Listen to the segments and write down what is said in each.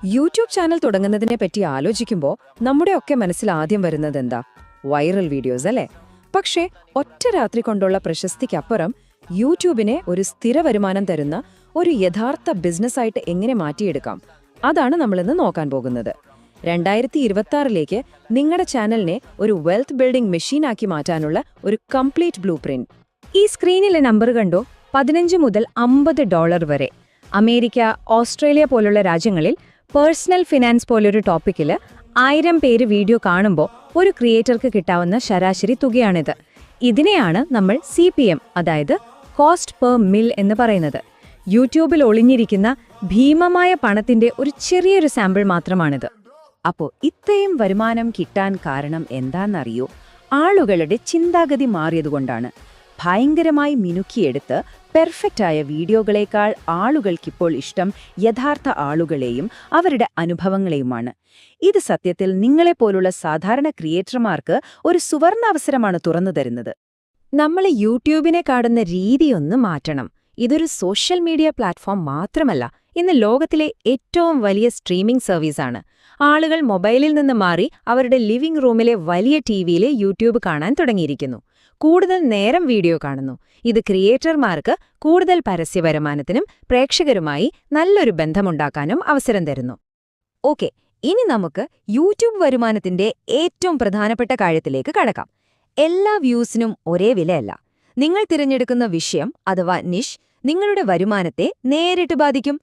YouTube channel തുടങ്ങുന്നതിനെ പറ്റി ആലോചിക്കുമ്പോൾ നമ്മുടെയൊക്കെ മനസ്സിൽ ആദ്യം വരുന്നത് എന്താ? വൈറൽ വീഡിയോസ് അല്ലേ? പക്ഷേ ഒറ്റ രാത്രി കൊണ്ടുള്ള പ്രശസ്തിക്കപ്പുറം യൂട്യൂബിനെ ഒരു സ്ഥിര വരുമാനം തരുന്ന ഒരു യഥാർത്ഥ ബിസിനസ്സായിട്ട് എങ്ങനെ മാറ്റിയെടുക്കാം, അതാണ് നമ്മളിന്ന് നോക്കാൻ പോകുന്നത്. 2026ലേക്ക് നിങ്ങളുടെ ചാനലിനെ ഒരു വെൽത്ത് ബിൽഡിംഗ് മെഷീനാക്കി മാറ്റാനുള്ള ഒരു കംപ്ലീറ്റ് ബ്ലൂ പ്രിന്റ്. ഈ സ്ക്രീനിലെ നമ്പർ കണ്ടോ? 15 മുതൽ $50 വരെ. അമേരിക്ക, ഓസ്ട്രേലിയ പോലുള്ള രാജ്യങ്ങളിൽ പേഴ്സണൽ ഫിനാൻസ് പോലൊരു ടോപ്പിക്കിൽ 1000 പേര് വീഡിയോ കാണുമ്പോൾ ഒരു ക്രിയേറ്റർക്ക് കിട്ടാവുന്ന ശരാശരി തുകയാണിത്. ഇതിനെയാണ് നമ്മൾ CPM, അതായത് കോസ്റ്റ് പെർ മിൽ എന്ന് പറയുന്നത്. യൂട്യൂബിൽ ഒളിഞ്ഞിരിക്കുന്ന ഭീമമായ പണത്തിന്റെ ഒരു ചെറിയൊരു സാമ്പിൾ മാത്രമാണിത്. അപ്പോൾ ഇത്രയും വരുമാനം കിട്ടാൻ കാരണം എന്താണെന്നറിയോ? ആളുകളുടെ ചിന്താഗതി മാറിയതുകൊണ്ടാണ്. ഭയങ്കരമായി മിനുക്കിയെടുത്ത് പെർഫെക്റ്റായ വീഡിയോകളേക്കാൾ ആളുകൾക്കിപ്പോൾ ഇഷ്ടം യഥാർത്ഥ ആളുകളെയും അവരുടെ അനുഭവങ്ങളെയുമാണ്. ഇത് സത്യത്തിൽ നിങ്ങളെപ്പോലുള്ള സാധാരണ ക്രിയേറ്റർമാർക്ക് ഒരു സുവർണാവസരമാണ് തുറന്നു തരുന്നത്. നമ്മൾ യൂട്യൂബിനെ കാണുന്ന രീതിയൊന്ന് മാറ്റണം. ഇതൊരു സോഷ്യൽ മീഡിയ പ്ലാറ്റ്ഫോം മാത്രമല്ല, ഇന്ന് ലോകത്തിലെ ഏറ്റവും വലിയ സ്ട്രീമിംഗ് സർവീസാണ്. ആളുകൾ മൊബൈലിൽ നിന്ന് മാറി അവരുടെ ലിവിംഗ് റൂമിലെ വലിയ ടിവിയിലെ യൂട്യൂബ് കാണാൻ തുടങ്ങിയിരിക്കുന്നു. കൂടുതൽ നേരം വീഡിയോ കാണുന്നു. ഇത് ക്രിയേറ്റർമാർക്ക് കൂടുതൽ പരസ്യ വരുമാനത്തിനും പ്രേക്ഷകരുമായി നല്ലൊരു ബന്ധമുണ്ടാക്കാനും അവസരം തരുന്നു. ഓക്കെ, ഇനി നമുക്ക് യൂട്യൂബ് വരുമാനത്തിന്റെ ഏറ്റവും പ്രധാനപ്പെട്ട കാര്യത്തിലേക്ക് കടക്കാം. എല്ലാ വ്യൂസിനും ഒരേ വിലയല്ല. നിങ്ങൾ തിരഞ്ഞെടുക്കുന്ന വിഷയം അഥവാ നിഷ് നിങ്ങളുടെ വരുമാനത്തെ നേരിട്ട് ബാധിക്കും.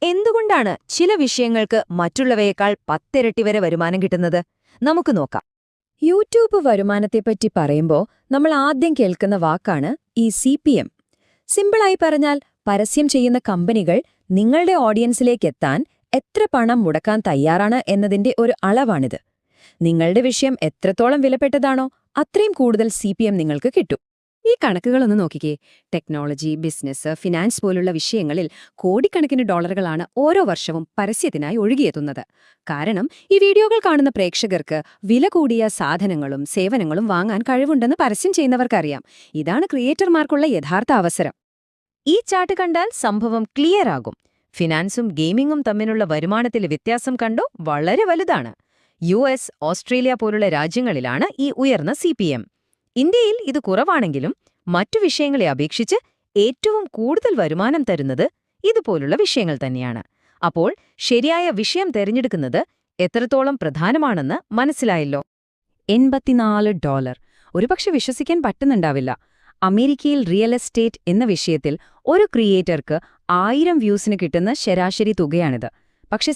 എന്തുകൊണ്ടാണ് ചില വിഷയങ്ങൾക്ക് മറ്റുള്ളവയേക്കാൾ 10 ഇരട്ടി വരെ വരുമാനം കിട്ടുന്നത്? നമുക്ക് നോക്കാം. യൂട്യൂബ് വരുമാനത്തെപ്പറ്റി പറയുമ്പോൾ നമ്മൾ ആദ്യം കേൾക്കുന്ന വാക്കാണ് ഈ CPM. സിമ്പിളായി പറഞ്ഞാൽ, പരസ്യം ചെയ്യുന്ന കമ്പനികൾ നിങ്ങളുടെ ഓഡിയൻസിലേക്ക് എത്താൻ എത്ര പണം മുടക്കാൻ തയ്യാറാണ് എന്നതിന്റെ ഒരു അളവാണിത്. നിങ്ങളുടെ വിഷയം എത്രത്തോളം വിലപ്പെട്ടതാണോ അത്രയും കൂടുതൽ CPM നിങ്ങൾക്ക് കിട്ടും. ഈ കണക്കുകളൊന്ന് നോക്കിക്കേ. ടെക്നോളജി, ബിസിനസ്, ഫിനാൻസ് പോലുള്ള വിഷയങ്ങളിൽ കോടിക്കണക്കിന് ഡോളറുകളാണ് ഓരോ വർഷവും പരസ്യത്തിനായി ഒഴുകിയെത്തുന്നത്. കാരണം ഈ വീഡിയോകൾ കാണുന്ന പ്രേക്ഷകർക്ക് വില കൂടിയ സാധനങ്ങളും സേവനങ്ങളും വാങ്ങാൻ കഴിവുണ്ടെന്ന് പരസ്യം ചെയ്യുന്നവർക്കറിയാം. ഇതാണ് ക്രിയേറ്റർമാർക്കുള്ള യഥാർത്ഥ അവസരം. ഈ ചാർട്ട് കണ്ടാൽ സംഭവം ക്ലിയർ ആകും. ഫിനാൻസും ഗെയിമിംഗും തമ്മിലുള്ള വരുമാനത്തിലെ വ്യത്യാസം കണ്ടോ? വളരെ വലുതാണ്. US, ഓസ്ട്രേലിയ പോലുള്ള രാജ്യങ്ങളിലാണ് ഈ ഉയർന്ന CPM. ഇന്ത്യയിൽ ഇത് കുറവാണെങ്കിലും മറ്റു വിഷയങ്ങളെ അപേക്ഷിച്ച് ഏറ്റവും കൂടുതൽ വരുമാനം തരുന്നത് ഇതുപോലുള്ള വിഷയങ്ങൾ തന്നെയാണ്. അപ്പോൾ ശരിയായ വിഷയം തിരഞ്ഞെടുക്കുന്നത് എത്രത്തോളം പ്രധാനമാണെന്ന് മനസ്സിലായല്ലോ. $84. ഒരുപക്ഷെ വിശ്വസിക്കാൻ പറ്റുന്നുണ്ടാവില്ല. അമേരിക്കയിൽ റിയൽ എസ്റ്റേറ്റ് എന്ന വിഷയത്തിൽ ഒരു ക്രിയേറ്റർക്ക് 1000 വ്യൂസിന് കിട്ടുന്ന ശരാശരി തുകയാണിത്. പക്ഷെ